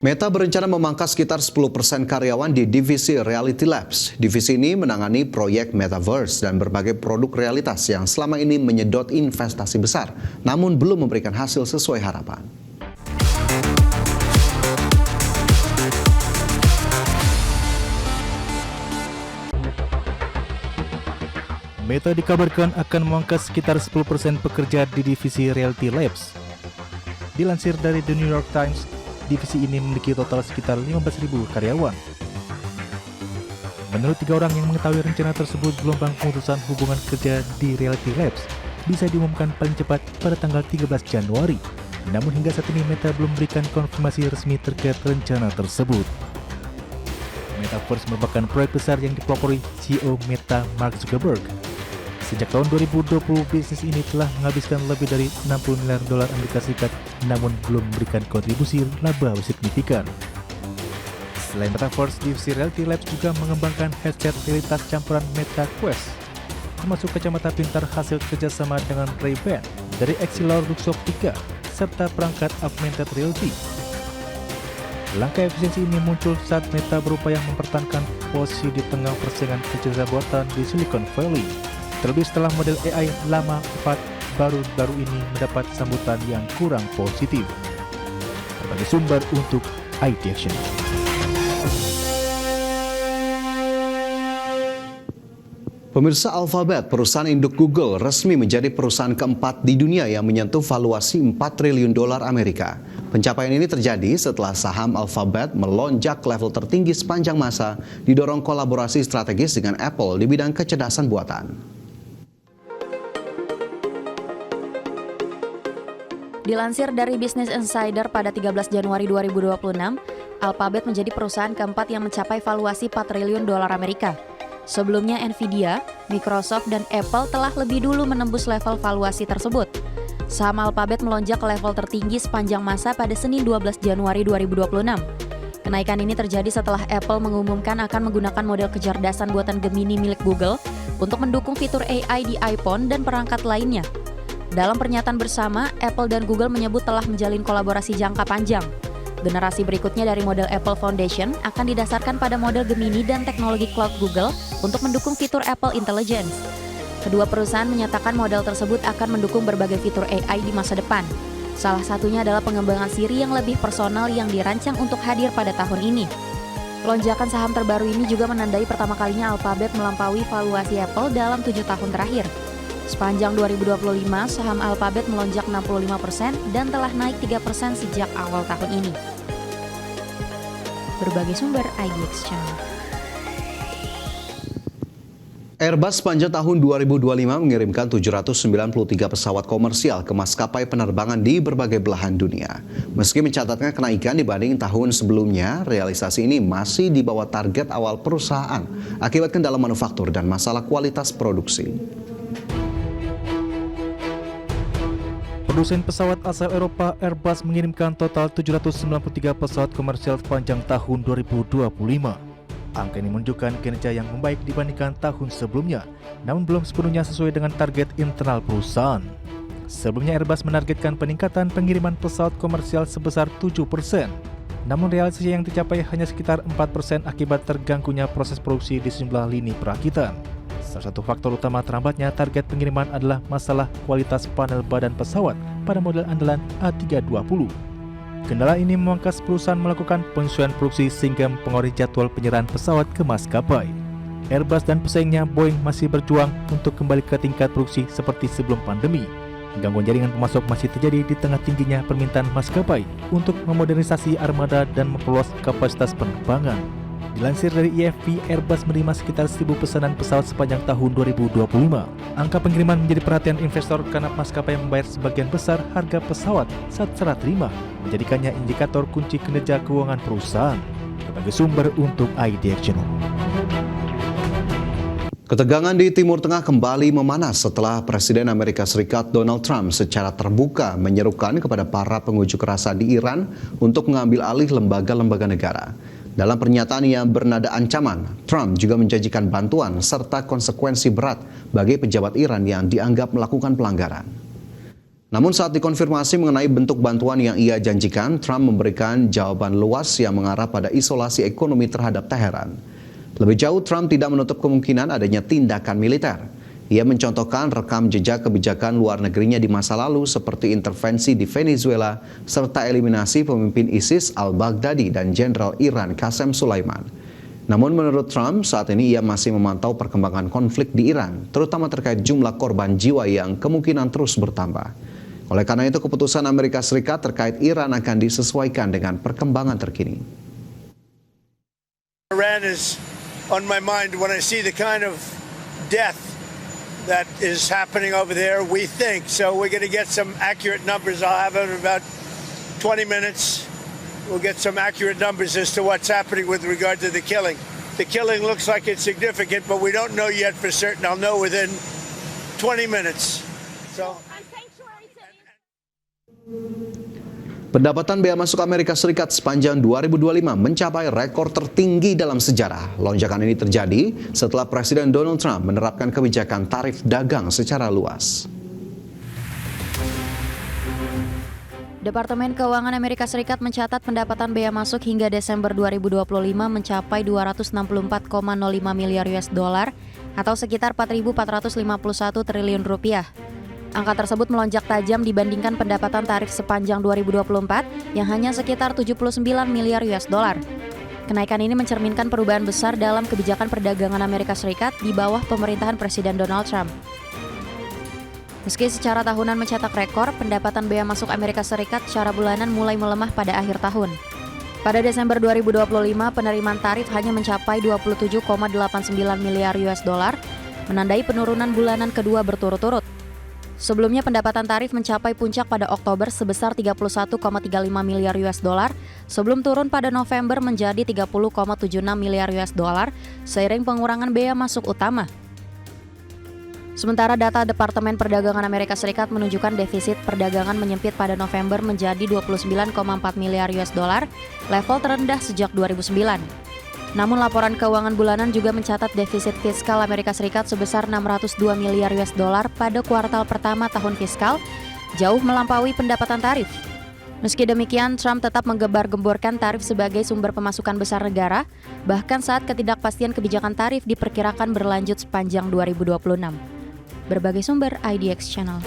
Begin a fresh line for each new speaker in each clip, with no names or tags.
Meta berencana memangkas sekitar 10% karyawan di divisi Reality Labs. Divisi ini menangani proyek Metaverse dan berbagai produk realitas yang selama ini menyedot investasi besar, namun belum memberikan hasil sesuai harapan.
Meta dikabarkan akan memangkas sekitar 10% pekerja di divisi Reality Labs. Dilansir dari The New York Times, divisi ini memiliki total sekitar 15.000 karyawan. Menurut 3 orang yang mengetahui rencana tersebut, gelombang pemutusan hubungan kerja di Reality Labs bisa diumumkan paling cepat pada tanggal 13 Januari. Namun hingga saat ini Meta belum memberikan konfirmasi resmi terkait rencana tersebut. Metaverse merupakan proyek besar yang dipelopori CEO Meta Mark Zuckerberg. Sejak tahun 2020, bisnis ini telah menghabiskan lebih dari 60 miliar dolar Amerika Serikat, namun belum memberikan kontribusi laba signifikan. Selain Metaverse, divisi Reality Labs juga mengembangkan headset realitas campuran Meta Quest, termasuk kacamata pintar hasil kerjasama dengan Ray-Ban dari Essilor Luxottica, serta perangkat augmented reality. Langkah efisiensi ini muncul saat Meta berupaya mempertahankan posisi di tengah persaingan kerjasama buatan di Silicon Valley. Terlebih setelah model AI lama 4 baru ini mendapat sambutan yang kurang positif. Berbagai sumber untuk IT Action.
Pemirsa, Alphabet, perusahaan induk Google, resmi menjadi perusahaan keempat di dunia yang menyentuh valuasi 4 triliun dolar Amerika. Pencapaian ini terjadi setelah saham Alphabet melonjak level tertinggi sepanjang masa, didorong kolaborasi strategis dengan Apple di bidang kecerdasan buatan.
Dilansir dari Business Insider pada 13 Januari 2026, Alphabet menjadi perusahaan keempat yang mencapai valuasi 4 triliun dolar Amerika. Sebelumnya Nvidia, Microsoft, dan Apple telah lebih dulu menembus level valuasi tersebut. Saham Alphabet melonjak ke level tertinggi sepanjang masa pada Senin 12 Januari 2026. Kenaikan ini terjadi setelah Apple mengumumkan akan menggunakan model kecerdasan buatan Gemini milik Google untuk mendukung fitur AI di iPhone dan perangkat lainnya. Dalam pernyataan bersama, Apple dan Google menyebut telah menjalin kolaborasi jangka panjang. Generasi berikutnya dari model Apple Foundation akan didasarkan pada model Gemini dan teknologi cloud Google untuk mendukung fitur Apple Intelligence. Kedua perusahaan menyatakan model tersebut akan mendukung berbagai fitur AI di masa depan. Salah satunya adalah pengembangan Siri yang lebih personal yang dirancang untuk hadir pada tahun ini. Lonjakan saham terbaru ini juga menandai pertama kalinya Alphabet melampaui valuasi Apple dalam 7 tahun terakhir. Sepanjang 2025, saham Alphabet melonjak 65% dan telah naik 3% sejak awal tahun ini. Berbagai sumber IDX Channel.
Airbus sepanjang tahun 2025 mengirimkan 793 pesawat komersial ke maskapai penerbangan di berbagai belahan dunia. Meski mencatatkan kenaikan dibanding tahun sebelumnya, realisasi ini masih di bawah target awal perusahaan akibat kendala manufaktur dan masalah kualitas produksi.
Produsen pesawat asal Eropa Airbus mengirimkan total 793 pesawat komersial sepanjang tahun 2025. Angka ini menunjukkan kinerja yang membaik dibandingkan tahun sebelumnya, namun belum sepenuhnya sesuai dengan target internal perusahaan. Sebelumnya Airbus menargetkan peningkatan pengiriman pesawat komersial sebesar 7%, namun realisasi yang dicapai hanya sekitar 4% akibat terganggunya proses produksi di sejumlah lini perakitan. Salah satu faktor utama terhambatnya target pengiriman adalah masalah kualitas panel badan pesawat pada model andalan A320. Kendala ini memangkas perusahaan melakukan penyesuaian produksi sehingga mempengaruhi jadwal penyerahan pesawat ke maskapai. Airbus dan pesaingnya Boeing masih berjuang untuk kembali ke tingkat produksi seperti sebelum pandemi. Gangguan jaringan pemasok masih terjadi di tengah tingginya permintaan maskapai untuk memodernisasi armada dan memperluas kapasitas penerbangan. Dilansir dari IFP, Airbus menerima sekitar 1.000 pesanan pesawat sepanjang tahun 2025. Angka pengiriman menjadi perhatian investor karena maskapai membayar sebagian besar harga pesawat saat serah terima, menjadikannya indikator kunci kinerja keuangan perusahaan. Berbagai sumber untuk IDX Channel.
Ketegangan di Timur Tengah kembali memanas setelah Presiden Amerika Serikat Donald Trump secara terbuka menyerukan kepada para pengunjuk rasa di Iran untuk mengambil alih lembaga-lembaga negara. Dalam pernyataan yang bernada ancaman, Trump juga menjanjikan bantuan serta konsekuensi berat bagi pejabat Iran yang dianggap melakukan pelanggaran. Namun saat dikonfirmasi mengenai bentuk bantuan yang ia janjikan, Trump memberikan jawaban luas yang mengarah pada isolasi ekonomi terhadap Teheran. Lebih jauh, Trump tidak menutup kemungkinan adanya tindakan militer. Ia mencontohkan rekam jejak kebijakan luar negerinya di masa lalu seperti intervensi di Venezuela serta eliminasi pemimpin ISIS al-Baghdadi dan Jenderal Iran Qasem Sulaiman. Namun menurut Trump, saat ini ia masih memantau perkembangan konflik di Iran, terutama terkait jumlah korban jiwa yang kemungkinan terus bertambah. Oleh karena itu, keputusan Amerika Serikat terkait Iran akan disesuaikan dengan perkembangan terkini.
Iran is on my mind when I see the kind of death that is happening over there, we think. So we're going to get some accurate numbers. I'll have it in about 20 minutes. We'll get some accurate numbers as to what's happening with regard to the killing. The killing looks like it's significant, but we don't know yet for certain. I'll know within 20 minutes. So.
Pendapatan bea masuk Amerika Serikat sepanjang 2025 mencapai rekor tertinggi dalam sejarah. Lonjakan ini terjadi setelah Presiden Donald Trump menerapkan kebijakan tarif dagang secara luas.
Departemen Keuangan Amerika Serikat mencatat pendapatan bea masuk hingga Desember 2025 mencapai 264,05 miliar US dollar atau sekitar 4.451 triliun rupiah. Angka tersebut melonjak tajam dibandingkan pendapatan tarif sepanjang 2024 yang hanya sekitar 79 miliar US dollar. Kenaikan ini mencerminkan perubahan besar dalam kebijakan perdagangan Amerika Serikat di bawah pemerintahan Presiden Donald Trump. Meski secara tahunan mencetak rekor, pendapatan bea masuk Amerika Serikat secara bulanan mulai melemah pada akhir tahun. Pada Desember 2025, penerimaan tarif hanya mencapai 27,89 miliar US dollar, menandai penurunan bulanan kedua berturut-turut. Sebelumnya pendapatan tarif mencapai puncak pada Oktober sebesar 31,35 miliar US dollar, sebelum turun pada November menjadi 30,76 miliar US dollar seiring pengurangan bea masuk utama. Sementara data Departemen Perdagangan Amerika Serikat menunjukkan defisit perdagangan menyempit pada November menjadi 29,4 miliar US dollar, level terendah sejak 2009. Namun laporan keuangan bulanan juga mencatat defisit fiskal Amerika Serikat sebesar 602 miliar US dollar pada kuartal pertama tahun fiskal, jauh melampaui pendapatan tarif. Meski demikian, Trump tetap menggembar-gemborkan tarif sebagai sumber pemasukan besar negara, bahkan saat ketidakpastian kebijakan tarif diperkirakan berlanjut sepanjang 2026. Berbagai sumber IDX Channel.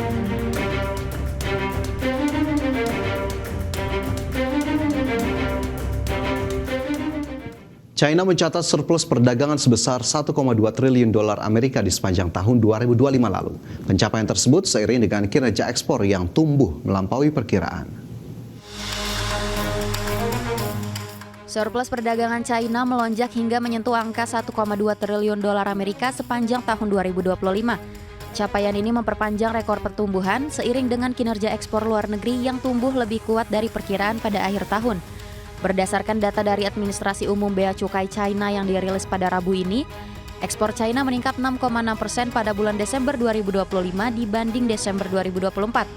China mencatat surplus perdagangan sebesar 1,2 triliun dolar Amerika di sepanjang tahun 2025 lalu. Pencapaian tersebut seiring dengan kinerja ekspor yang tumbuh melampaui perkiraan.
Surplus perdagangan China melonjak hingga menyentuh angka 1,2 triliun dolar Amerika sepanjang tahun 2025. Capaian ini memperpanjang rekor pertumbuhan seiring dengan kinerja ekspor luar negeri yang tumbuh lebih kuat dari perkiraan pada akhir tahun. Berdasarkan data dari Administrasi Umum Bea Cukai China yang dirilis pada Rabu ini, ekspor China meningkat 6,6% pada bulan Desember 2025 dibanding Desember 2024.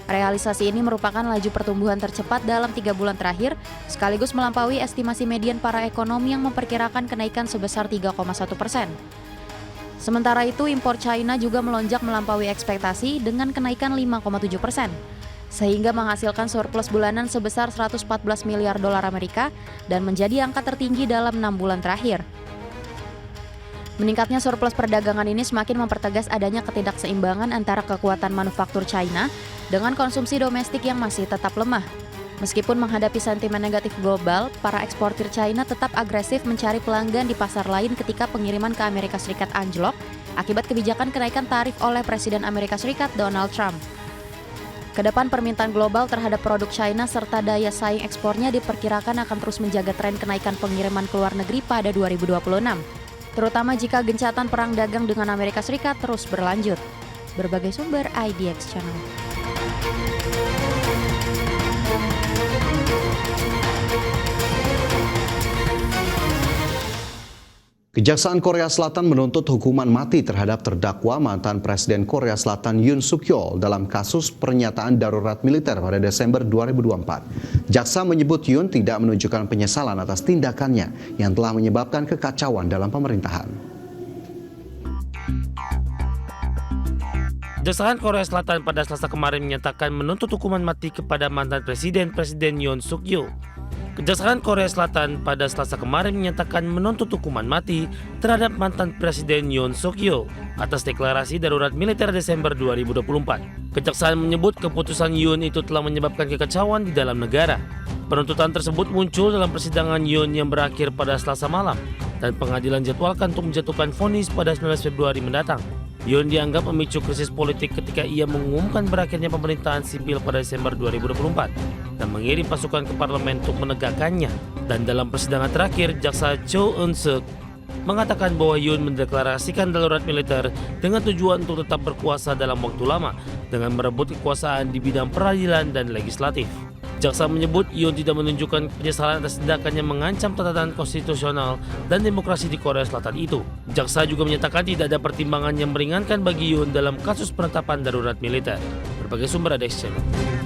Realisasi ini merupakan laju pertumbuhan tercepat dalam 3 bulan terakhir, sekaligus melampaui estimasi median para ekonom yang memperkirakan kenaikan sebesar 3,1%. Sementara itu, impor China juga melonjak melampaui ekspektasi dengan kenaikan 5,7%. Sehingga menghasilkan surplus bulanan sebesar 114 miliar dolar Amerika dan menjadi angka tertinggi dalam 6 bulan terakhir. Meningkatnya surplus perdagangan ini semakin mempertegas adanya ketidakseimbangan antara kekuatan manufaktur China dengan konsumsi domestik yang masih tetap lemah. Meskipun menghadapi sentimen negatif global, para eksportir China tetap agresif mencari pelanggan di pasar lain ketika pengiriman ke Amerika Serikat anjlok akibat kebijakan kenaikan tarif oleh Presiden Amerika Serikat Donald Trump. Kedepan permintaan global terhadap produk China serta daya saing ekspornya diperkirakan akan terus menjaga tren kenaikan pengiriman ke luar negeri pada 2026, terutama jika gencatan perang dagang dengan Amerika Serikat terus berlanjut. Berbagai sumber IDX Channel.
Kejaksaan Korea Selatan menuntut hukuman mati terhadap terdakwa mantan Presiden Korea Selatan Yoon Suk Yeol dalam kasus pernyataan darurat militer pada Desember 2024. Jaksa menyebut Yoon tidak menunjukkan penyesalan atas tindakannya yang telah menyebabkan kekacauan dalam pemerintahan.
Kejaksaan Korea Selatan pada Selasa kemarin menyatakan menuntut hukuman mati kepada mantan Presiden Yoon Suk Yeol. Kejaksaan Korea Selatan pada Selasa kemarin menyatakan menuntut hukuman mati terhadap mantan Presiden Yoon Suk Yeol atas deklarasi darurat militer Desember 2024. Kejaksaan menyebut keputusan Yoon itu telah menyebabkan kekacauan di dalam negara. Penuntutan tersebut muncul dalam persidangan Yoon yang berakhir pada Selasa malam dan pengadilan jadwalkan untuk menjatuhkan vonis pada 19 Februari mendatang. Yoon dianggap memicu krisis politik ketika ia mengumumkan berakhirnya pemerintahan sipil pada Desember 2024 dan mengirim pasukan ke parlemen untuk menegakkannya. Dan dalam persidangan terakhir, Jaksa Cho Eun-seok mengatakan bahwa Yoon mendeklarasikan darurat militer dengan tujuan untuk tetap berkuasa dalam waktu lama dengan merebut kekuasaan di bidang peradilan dan legislatif. Jaksa menyebut Yoon tidak menunjukkan penyesalan atas tindakan yang mengancam tatanan konstitusional dan demokrasi di Korea Selatan itu. Jaksa juga menyatakan tidak ada pertimbangan yang meringankan bagi Yoon dalam kasus penetapan darurat militer. Berbagai sumber ada Channel.